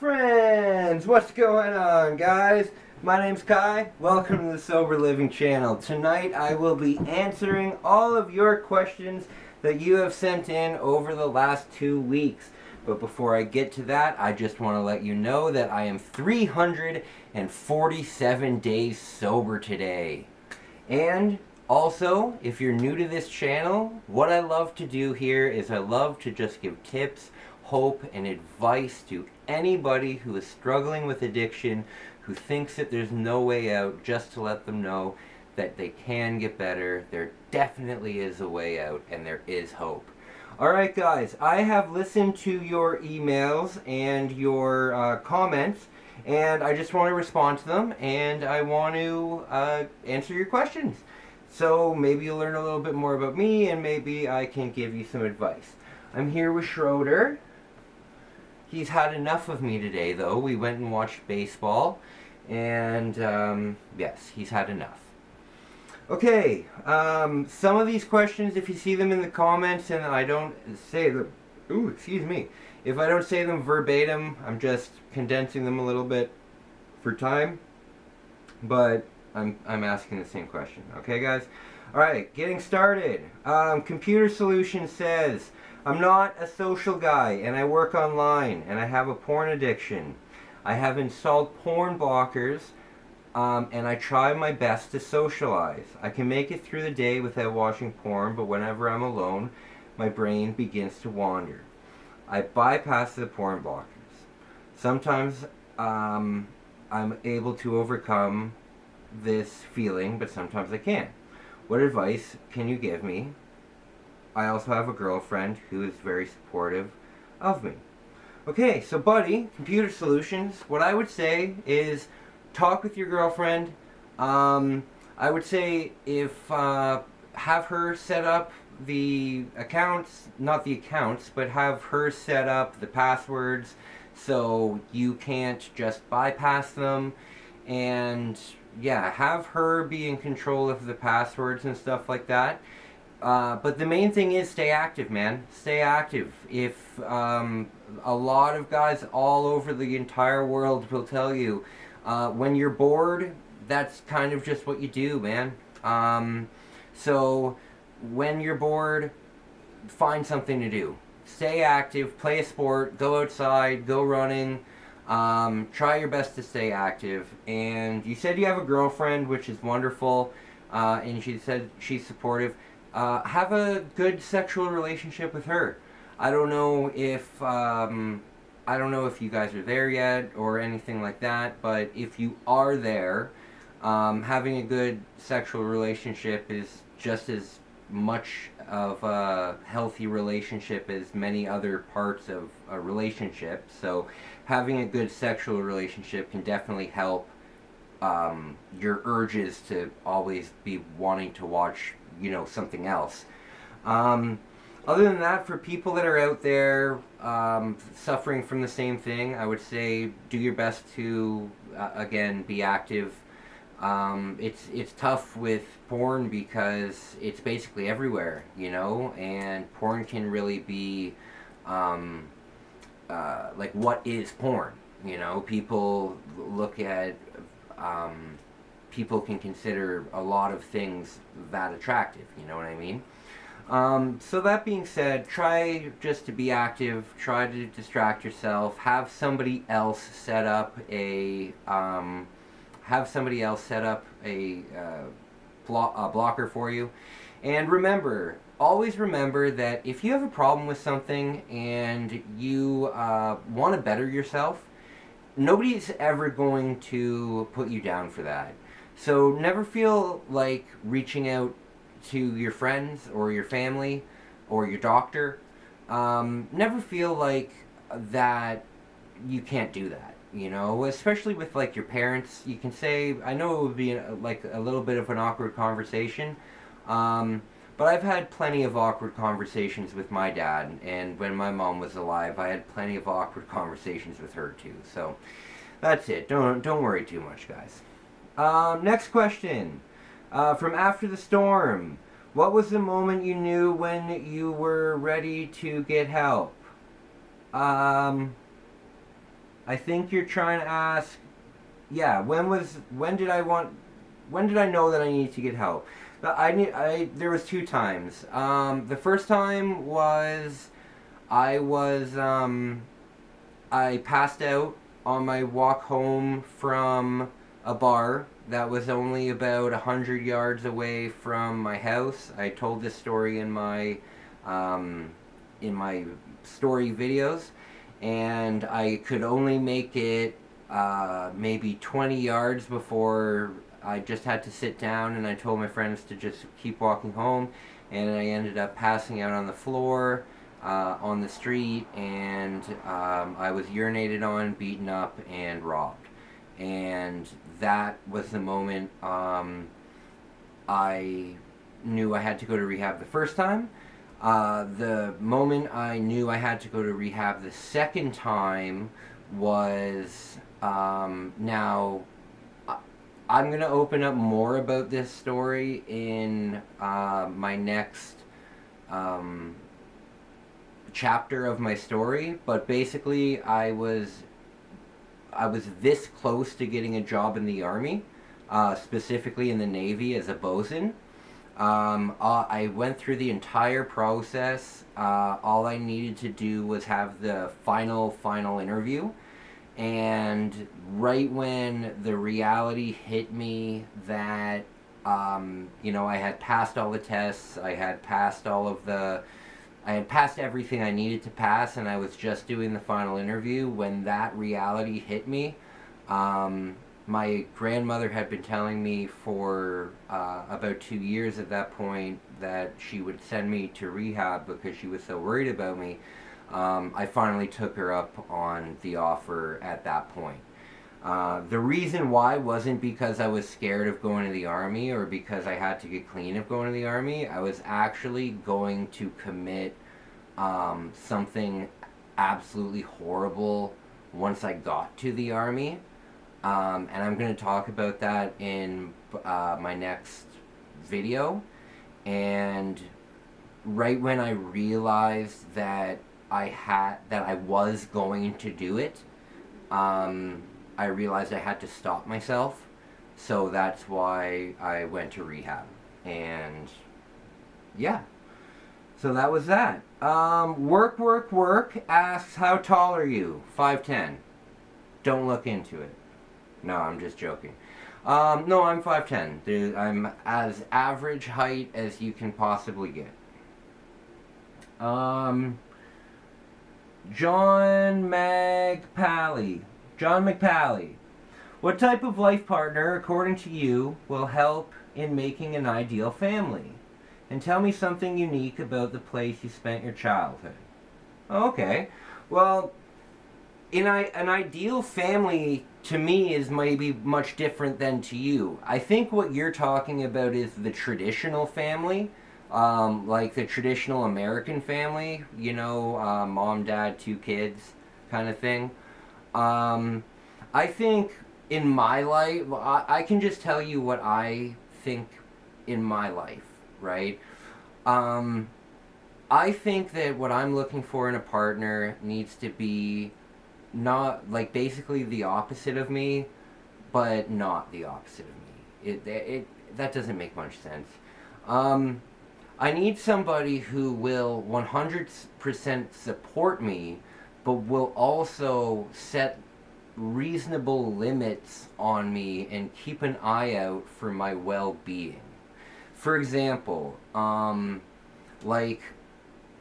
friends! What's going on, guys? My name's Kai. Welcome to the Sober Living channel. Tonight I will be answering all of your questions that you have sent in over the last 2 weeks. But before I get to that, I just want to let you know that I am 347 days sober today. And also, if you're new to this channel, what I love to do here is I love to just give tips, hope, and advice to anybody who is struggling with addiction, who thinks that there's no way out, just to let them know that they can get better. There definitely is a way out, and there is hope. Alright guys, I have listened to your emails and your comments, and I just want to respond to them, and I want to answer your questions. So maybe you'll learn a little bit more about me, and maybe I can give you some advice. I'm here with Schroeder. He's had enough of me today, though. We went and watched baseball, and yes, he's had enough. Okay, some of these questions, if you see them in the comments and I don't say them, if I don't say them verbatim, I'm just condensing them a little bit for time, but I'm asking the same question. Okay, guys? Alright, getting started. Computer Solutions says, I'm not a social guy, and I work online, and I have a porn addiction. I have installed porn blockers, and I try my best to socialize. I can make it through the day without watching porn, but whenever I'm alone, my brain begins to wander. I bypass the porn blockers. Sometimes I'm able to overcome this feeling, but sometimes I can't. What advice can you give me? I also have a girlfriend who is very supportive of me. Okay, so buddy, Computer Solutions, what I would say is talk with your girlfriend. I would say if have her set up the accounts, not the accounts, but have her set up the passwords so you can't just bypass them, and yeah, have her be in control of the passwords and stuff like that. But the main thing is stay active, man. Stay active. If a lot of guys all over the entire world will tell you, when you're bored, that's kind of just what you do, man. So when you're bored, find something to do. Stay active, play a sport, go outside, go running. Try your best to stay active. And you said you have a girlfriend, which is wonderful, and she said she's supportive. Have a good sexual relationship with her. I don't know if you guys are there yet or anything like that, but if you are there, having a good sexual relationship is just as much of a healthy relationship as many other parts of a relationship. So having a good sexual relationship can definitely help your urges to always be wanting to watch, something else. Other than that, for people that are out there suffering from the same thing, I would say do your best to, again, be active. It's tough with porn because it's basically everywhere, and porn can really be, like, what is porn? People look at, people can consider a lot of things that attractive, you know what I mean? So that being said, try just to be active, try to distract yourself, have somebody else set up a blocker for you. And remember, always remember that if you have a problem with something and you want to better yourself, nobody's ever going to put you down for that. So never feel like reaching out to your friends or your family or your doctor. Never feel like that you can't do that, especially with like your parents. You can say, I know it would be like a little bit of an awkward conversation, but I've had plenty of awkward conversations with my dad, and when my mom was alive, I had plenty of awkward conversations with her too. So that's it. Don't worry too much, guys. Next question. From After the Storm. What was the moment you knew when you were ready to get help? I think you're trying to ask, yeah, when did I know that I needed to get help? But there was two times. The first time was I was, I passed out on my walk home from a bar that was only about 100 yards away from my house. I told this story um, in my story videos, and I could only make it maybe 20 yards before I just had to sit down, and I told my friends to just keep walking home, and I ended up passing out on the floor on the street, and I was urinated on, beaten up, and robbed. And that was the moment I knew I had to go to rehab the first time. The moment I knew I had to go to rehab the second time was now. I'm going to open up more about this story in my next chapter of my story, but basically I was this close to getting a job in the army, specifically in the Navy as a bosun. I went through the entire process. All I needed to do was have the final interview. And right when the reality hit me that, I had passed all the tests, I had passed everything I needed to pass, and I was just doing the final interview. When that reality hit me, my grandmother had been telling me for about 2 years at that point that she would send me to rehab because she was so worried about me. I finally took her up on the offer at that point. The reason why wasn't because I was scared of going to the army or because I had to get clean of going to the army. I was actually going to commit something absolutely horrible once I got to the army. And I'm going to talk about that in my next video. And right when I realized that I was going to do it, I realized I had to stop myself. So that's why I went to rehab. And yeah. So that was that. Work asks, how tall are you? 5'10". Don't look into it. No, I'm just joking. No, I'm 5'10". I'm as average height as you can possibly get. John McPally. What type of life partner, according to you, will help in making an ideal family? And tell me something unique about the place you spent your childhood. Okay. Well, an ideal family to me is maybe much different than to you. I think what you're talking about is the traditional family, like the traditional American family, mom, dad, 2 kids kind of thing. I think in my life, I can just tell you what I think in my life, right? I think that what I'm looking for in a partner needs to be not like basically the opposite of me, but not the opposite of me. It that doesn't make much sense. I need somebody who will 100% support me, but will also set reasonable limits on me and keep an eye out for my well-being. For example, like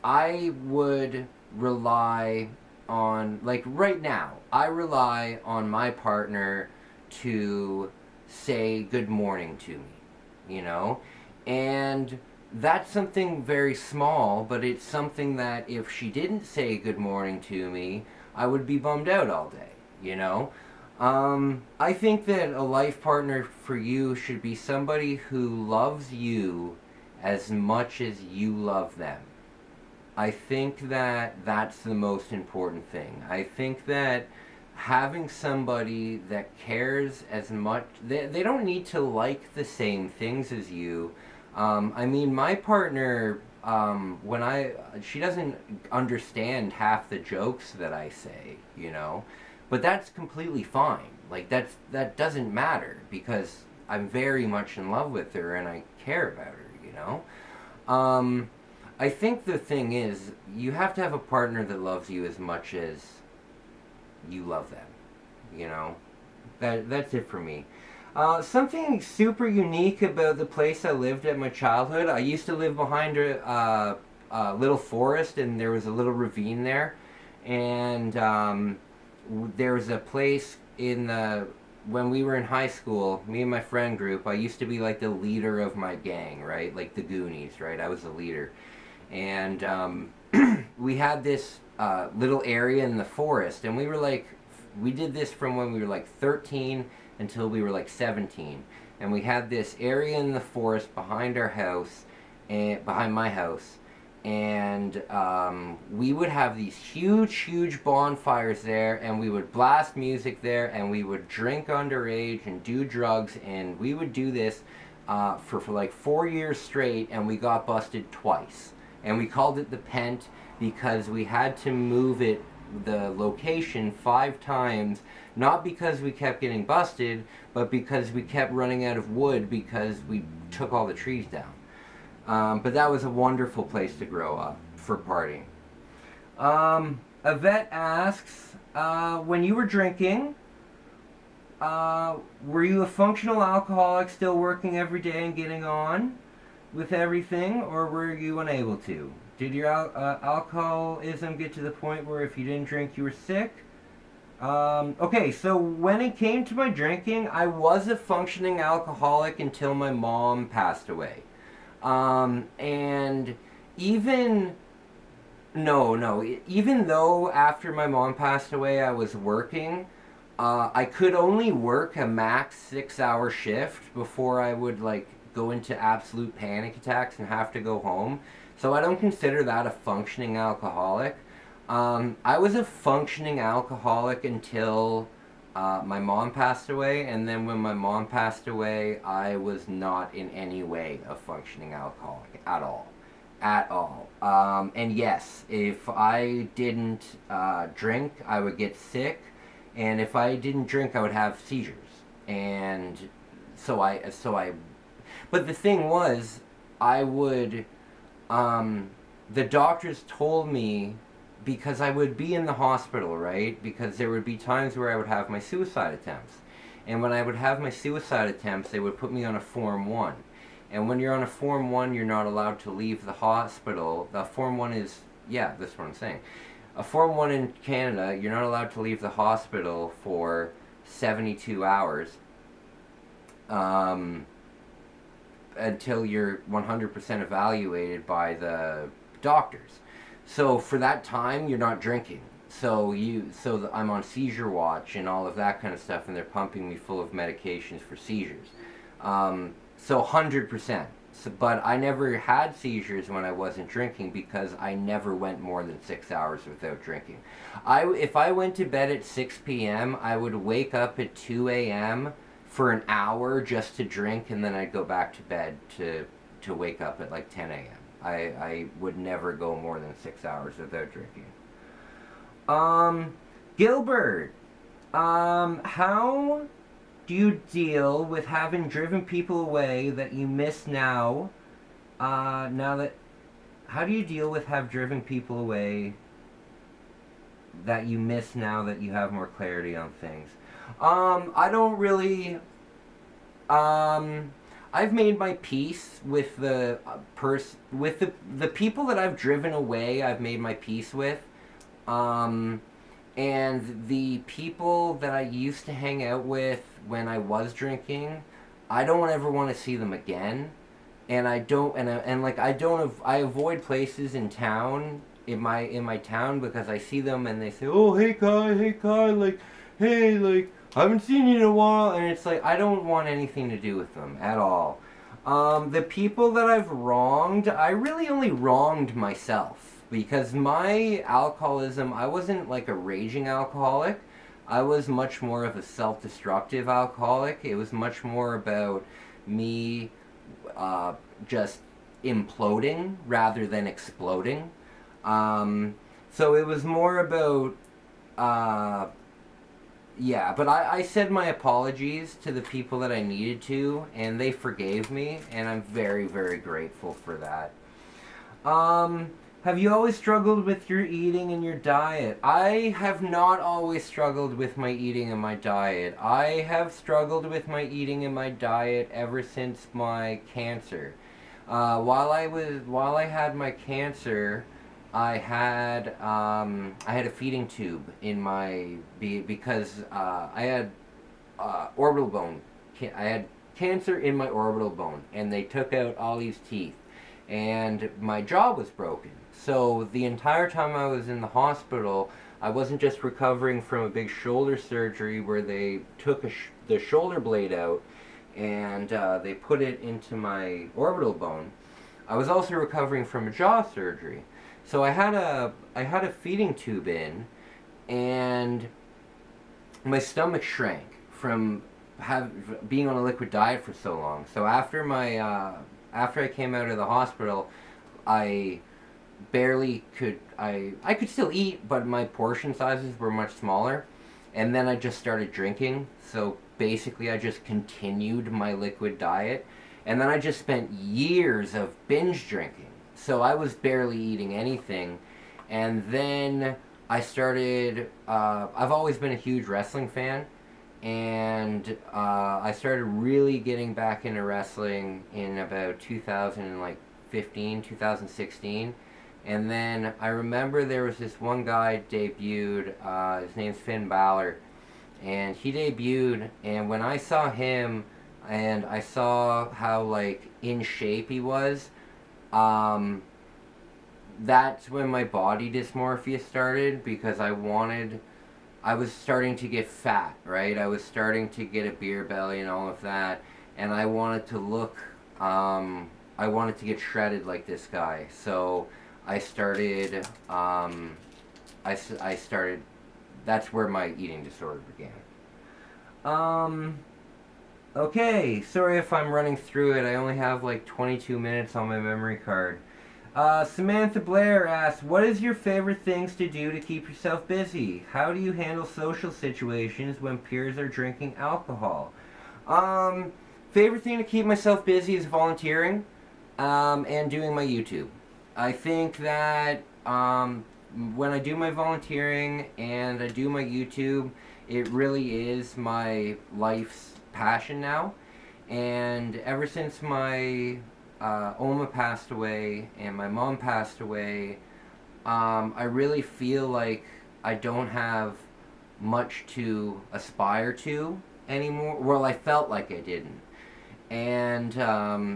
I would rely on, like right now, I rely on my partner to say good morning to me, and that's something very small, but it's something that if she didn't say good morning to me, I would be bummed out all day. I think that a life partner for you should be somebody who loves you as much as you love them. I think that that's the most important thing. I think that having somebody that cares as much, they don't need to like the same things as you. I mean, my partner, she doesn't understand half the jokes that I say, But that's completely fine. Like that doesn't matter because I'm very much in love with her and I care about her, you know? I think the thing is, you have to have a partner that loves you as much as you love them, you know? That's it for me. Something super unique about the place I lived at my childhood. I used to live behind a little forest, and there was a little ravine there, and there was a place in the when we were in high school. Me and my friend group. I used to be like the leader of my gang, right? Like the Goonies, right? I was the leader, and we had this little area in the forest, and we did this from when we were like 13 until we were like 17, and we had this area in the forest behind our house, and behind my house, and we would have these huge bonfires there, and we would blast music there, and we would drink underage and do drugs, and we would do this for like 4 years straight, and we got busted twice, and we called it the Pent because we had to move the location 5 times, not because we kept getting busted, but because we kept running out of wood because we took all the trees down. But that was a wonderful place to grow up for partying. Yvette asks, when you were drinking, were you a functional alcoholic still working every day and getting on with everything, or were you unable to? Did your alcoholism get to the point where if you didn't drink you were sick? Okay, so when it came to my drinking, I was a functioning alcoholic until my mom passed away. And even even though after my mom passed away I was working, I could only work a max 6-hour shift before I would like go into absolute panic attacks and have to go home. So I don't consider that a functioning alcoholic. I was a functioning alcoholic until my mom passed away, and then when my mom passed away, I was not in any way a functioning alcoholic at all. At all. And yes, if I didn't drink, I would get sick, and if I didn't drink, I would have seizures. And but the thing was, I would, the doctors told me, because I would be in the hospital, right? Because there would be times where I would have my suicide attempts. And when I would have my suicide attempts, they would put me on a Form 1. And when you're on a Form 1, you're not allowed to leave the hospital. The Form 1 is, yeah, that's what I'm saying. A Form 1 in Canada, you're not allowed to leave the hospital for 72 hours until you're 100% evaluated by the doctors. So for that time, you're not drinking. I'm on seizure watch and all of that kind of stuff, and they're pumping me full of medications for seizures. So 100%. But I never had seizures when I wasn't drinking because I never went more than 6 hours without drinking. If I went to bed at 6 p.m., I would wake up at 2 a.m. for an hour just to drink, and then I'd go back to bed to wake up at like 10 a.m. I would never go more than 6 hours without drinking. Gilbert, how do you deal with having driven people away that you miss now? How do you deal with have driven people away that you miss now that you have more clarity on things? I don't really. I've made my peace with the the people that I've driven away. I've made my peace with, and the people that I used to hang out with when I was drinking, I don't ever want to see them again. And I avoid places in town in my town because I see them and they say, "Oh, hey Kai, like, hey, like, I haven't seen you in a while," and it's like I don't want anything to do with them at all. The people that I've wronged, I really only wronged myself because my alcoholism, I wasn't like a raging alcoholic. I was much more of a self-destructive alcoholic. It was much more about me just imploding rather than exploding. So it was more about yeah, but I said my apologies to the people that I needed to, and they forgave me, and I'm very, very grateful for that. Um, have you always struggled with your eating and your diet? I have not always struggled with my eating and my diet. I have struggled with my eating and my diet ever since my cancer. While I had my cancer, I had a feeding tube in my because I had orbital bone. I had cancer in my orbital bone, and they took out all these teeth, and my jaw was broken. So the entire time I was in the hospital, I wasn't just recovering from a big shoulder surgery where they took the shoulder blade out and they put it into my orbital bone. I was also recovering from a jaw surgery. So I had a feeding tube in, and my stomach shrank from being on a liquid diet for so long. So after I came out of the hospital, I barely could I could still eat, but my portion sizes were much smaller. And then I just started drinking. So basically I just continued my liquid diet. And then I just spent years of binge drinking. So I was barely eating anything. And then I've always been a huge wrestling fan, and I started really getting back into wrestling in about 2015, 2016. And then I remember there was this one guy debuted, his name's Finn Balor, and he debuted, and when I saw him and I saw how like in shape he was, um, that's when my body dysmorphia started, because I was starting to get fat, right? I was starting to get a beer belly and all of that, and I wanted to I wanted to get shredded like this guy. So I started, I started, that's where my eating disorder began. Um, okay, sorry if I'm running through it. I only have like 22 minutes on my memory card. Samantha Blair asks, what is your favorite things to do to keep yourself busy? How do you handle social situations when peers are drinking alcohol? Um, Favorite thing to keep myself busy is volunteering, and doing my YouTube. I think that when I do my volunteering and I do my YouTube, it really is my life's passion now. And ever since my Oma passed away and my mom passed away, I really feel like I don't have much to aspire to anymore. Well, I felt like I didn't. And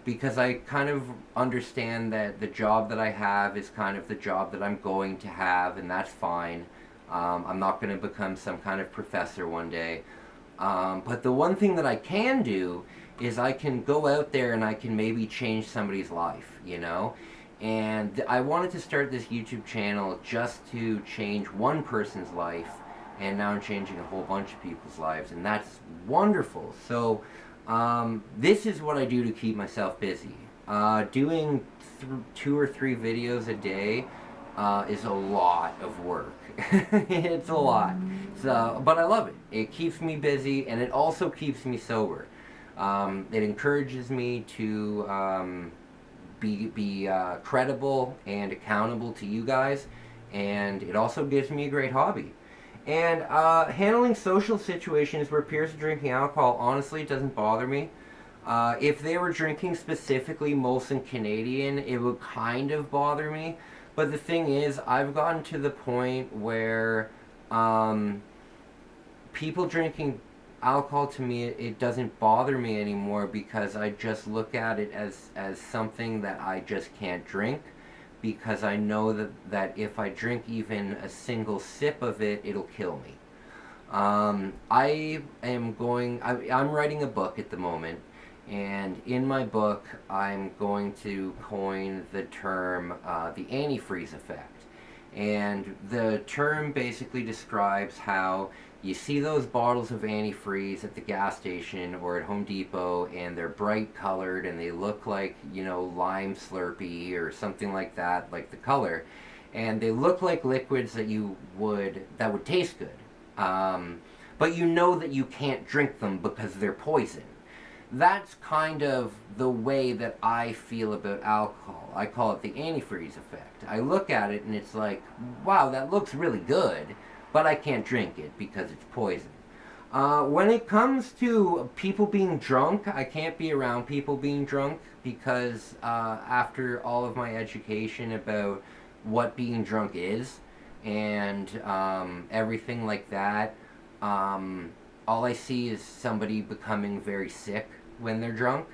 because I kind of understand that the job that I have is kind of the job that I'm going to have, and that's fine. I'm not going to become some kind of professor one day. But the one thing that I can do is I can go out there and I can maybe change somebody's life, you know? And I wanted to start this YouTube channel just to change one person's life, and now I'm changing a whole bunch of people's lives, and that's wonderful. So this is what I do to keep myself busy. Doing 2 or 3 videos a day is a lot of work. It's a lot. So, but I love it. It keeps me busy, and it also keeps me sober. It encourages me to be credible and accountable to you guys, and it also gives me a great hobby. And handling social situations where peers are drinking alcohol, honestly, doesn't bother me. If they were drinking specifically Molson Canadian, it would kind of bother me. But the thing is, I've gotten to the point where people drinking alcohol, to me, it doesn't bother me anymore, because I just look at it as something that I just can't drink, because I know that if I drink even a single sip of it, it'll kill me. I'm writing a book at the moment, and in my book, I'm going to coin the term the antifreeze effect. And the term basically describes how you see those bottles of antifreeze at the gas station or at Home Depot, and they're bright colored and they look like, you know, lime Slurpee or something like that, like the color. And they look like liquids that would taste good. but you know that you can't drink them because they're poison. That's kind of the way that I feel about alcohol. I call it the antifreeze effect. I look at it and it's like, wow, that looks really good, but I can't drink it because it's poison. When it comes to people being drunk, I can't be around people being drunk because after all of my education about what being drunk is and everything like that, all I see is somebody becoming very sick when they're drunk.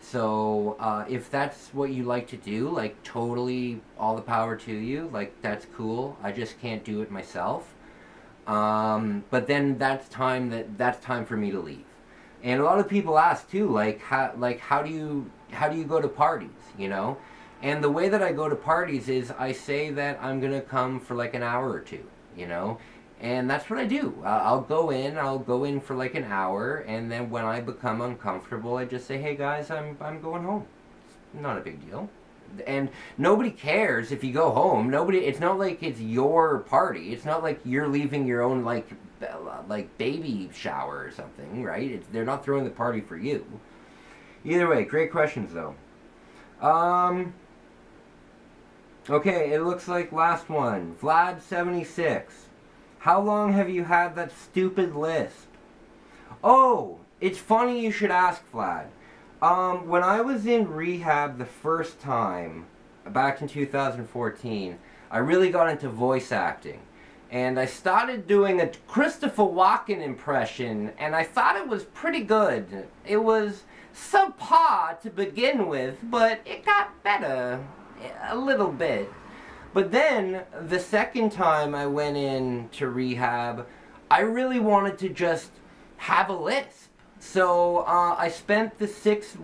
So if that's what you like to do, like totally all the power to you, like that's cool. I just can't do it myself. But then that's time for me to leave. And a lot of people ask too, like how do you go to parties, you know? And the way that I go to parties is I say that I'm gonna come for like an hour or two, you know? And that's what I do. I'll go in for like an hour, and then when I become uncomfortable, I just say, hey guys, I'm going home. It's not a big deal. And nobody cares if you go home. It's not like it's your party. It's not like you're leaving your own like baby shower or something, right? They're not throwing the party for you. Either way, great questions though. Okay, it looks like last one. Vlad76. How long have you had that stupid lisp? Oh, it's funny you should ask, Vlad. When I was in rehab the first time, back in 2014, I really got into voice acting. And I started doing a Christopher Walken impression, and I thought it was pretty good. It was subpar to begin with, but it got better a little bit. But then, the second time I went in to rehab, I really wanted to just have a lisp. So I spent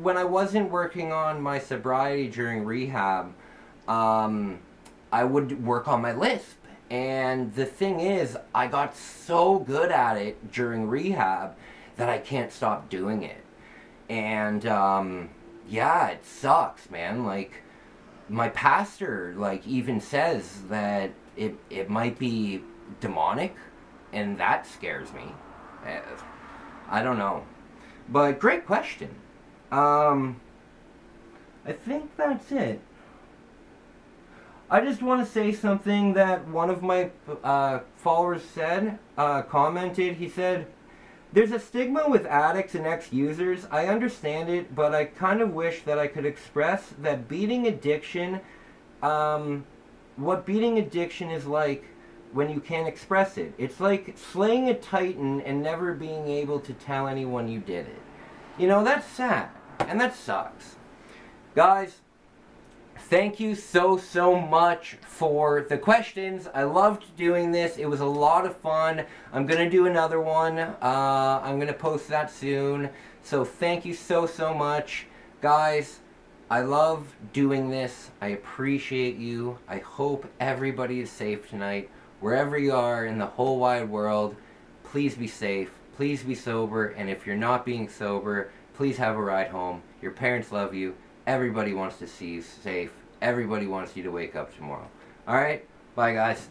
when I wasn't working on my sobriety during rehab, I would work on my lisp. And the thing is, I got so good at it during rehab that I can't stop doing it. And yeah, it sucks, man. Like, my pastor even says that it might be demonic, and that scares me. I don't know, but great question. I think that's it. I just want to say something that one of my followers said, commented. He said, there's a stigma with addicts and ex-users. I understand it, but I kind of wish that I could express that beating addiction, what beating addiction is like when you can't express it. It's like slaying a titan and never being able to tell anyone you did it. You know, that's sad, and that sucks. Guys, thank you so much for the questions. I loved doing this. It was a lot of fun. I'm going to do another one. I'm going to post that soon. So thank you so much. Guys, I love doing this. I appreciate you. I hope everybody is safe tonight. Wherever you are in the whole wide world, please be safe. Please be sober. And if you're not being sober, please have a ride home. Your parents love you. Everybody wants to see you safe. Everybody wants you to wake up tomorrow. Alright? Bye, guys.